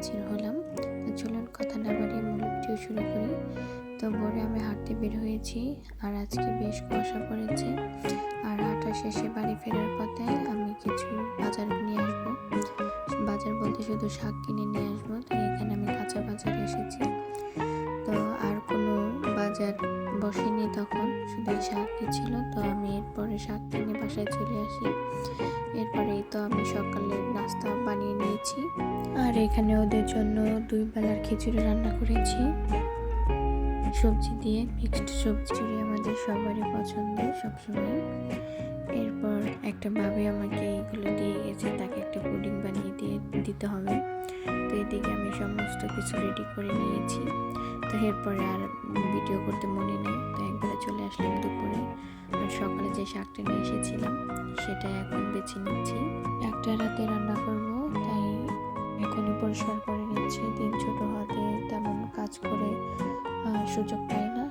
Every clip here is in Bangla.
হাজির হলাম। তো চলুন কথা না বাড়িয়ে মূল ভিডিও শুরু করি। তো ভোরে আমি হাঁটতে বের হয়েছি, আর আজকে বেশ কুয়াশা পড়েছে। আর হাঁটা শেষে বাড়ি ফেরার পথে আমি কিছু বাজার নিয়ে আসবো। বাজার বলতে শুধু শাক কিনে নিয়ে আসবো। তো এখানে আমি কাঁচা বাজারে এসেছি। তো আর কোনো বাজার বসেনি, তখন শুধু শাকই ছিল। তো আমি এরপরে শাক কিনে বাসায় চলে আসি। এরপরেই তো আমি সকালের নাস্তা বানিয়ে নিয়েছি, আর এখানে ওদের জন্য 2 বেলার খিচুড়ি রান্না করেছি সবজি দিয়ে। মিক্সড সবজি আমাদের সবারই পছন্দ সবসময়। এরপর একটা ভাবে আমাকে এইগুলো দিয়ে গেছে, তাকে একটা পুডিং বানিয়ে দিতে হবে। তো এদিকে আমি সমস্ত কিছু রেডি করে নিয়েছি। তো এরপরে আর ভিডিও করতে মনে নেই, তো একবারে চলে আসলাম দুপুরে। আর সকালে যে শাকটা নিয়ে এসেছিলাম সেটা এখন বেছে নিচ্ছি। একটা রাতে রান্না করব, তাই এখনই পরিষ্কার করে নিচ্ছি। দিন ছোট হাতে তেমন কাজ করে সুযোগ পাই না।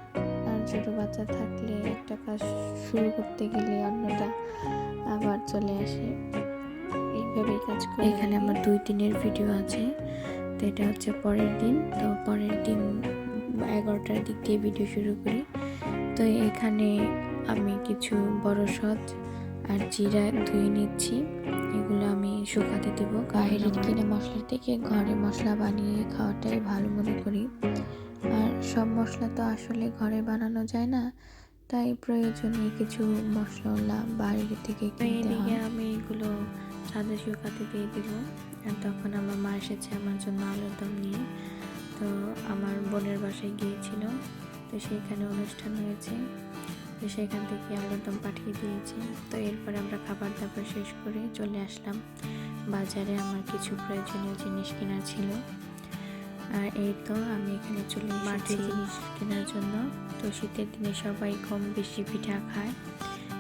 আর ছোট বাচ্চা থাকলে একটা কাজ শুরু করতে গেলে অন্যটা আবার চলে আসে, এইভাবেই কাজ করি। এখানে আমার 2 দিনের ভিডিও আছে। তো এটা হচ্ছে পরের দিন। তো পরের দিন 11টার দিক দিয়ে ভিডিও শুরু করি। তো এখানে আমি কিছু বড়সড় আর জিরা ধুয়ে নিচ্ছি। এগুলো আমি শুকাতে দেব। বাইরের কিনে মশলার থেকে ঘরে মশলা বানিয়ে খাওয়াটাই ভালো মনে করি। আর সব মশলা তো আসলে ঘরে বানানো যায় না, তাই প্রয়োজনে কিছু মশলা বাইরে থেকে কিনতে হয়। আমি এগুলো ছাদে শুকাতে দিয়ে দিব। আর তখন আমার মা এসেছে আমার জন্য আলুর দম নিয়ে। তো আমার বোনের বাসায় গিয়েছিল, তো সেইখানে অনুষ্ঠান হয়েছে, তো সেখান থেকে আলুর দম পাঠিয়ে দিয়েছে। তো এরপর আমরা খাবার দাবার শেষ করে চলে আসলাম বাজারে। আমার কিছু প্রয়োজনীয় জিনিস কেনা ছিল। আর এই তো আমি এখানে চলে এসেছি জিনিস কেনার জন্য। তো শীতের দিনে সবাই কম বেশি পিঠা খায়।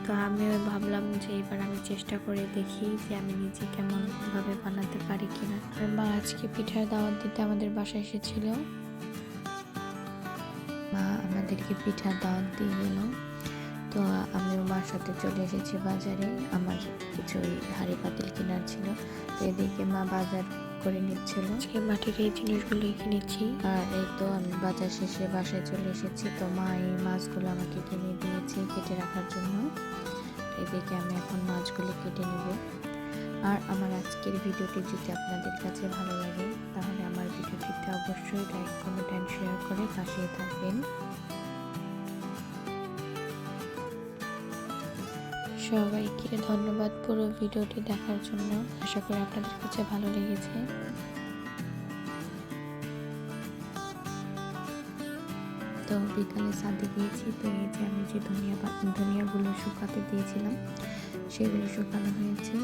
তো আমিও ভাবলাম যে এবার আমি চেষ্টা করে দেখি যে আমি নিজে কেমনভাবে বানাতে পারি কিনা। আর মা আজকে পিঠার দাওয়াত দিতে আমাদের বাসায় এসেছিল। মা আমাদেরকে পিঠার দাওয়াত দিয়ে গেল। তো আমিও মার সাথে চলে এসেছি বাজারে। আমার কিছু হাঁড়ি পাতিল কেনার ছিল, তো এদিকে মা বাজার করে নিচ্ছিল। আজকে মাটির এই জিনিসগুলোই কিনেছি। আর এই তো আমি বাজার শেষে বাসায় চলে এসেছি। তো মা এই মাছগুলো আমাকে কিনে দিয়েছে কেটে রাখার জন্য। এদিকে আমি এখন মাছগুলো কেটে নেব। আর আমার আজকের ভিডিওটি যদি আপনাদের কাছে ভালো লাগে, তাহলে আমার ভিডিওটিতে অবশ্যই লাইক, কমেন্ট অ্যান্ড শেয়ার করে পাশে থাকবেন। সবাইকে ধন্যবাদ পুরো ভিডিওটি দেখার জন্য। আশা করি আপনাদের কাছে ভালো লেগেছে। তো বিকালে ছাদে গিয়েছি। তো এই যে আমি যে ধনিয়াগুলো শুকাতে দিয়েছিলাম সেগুলো শুকানো হয়েছে।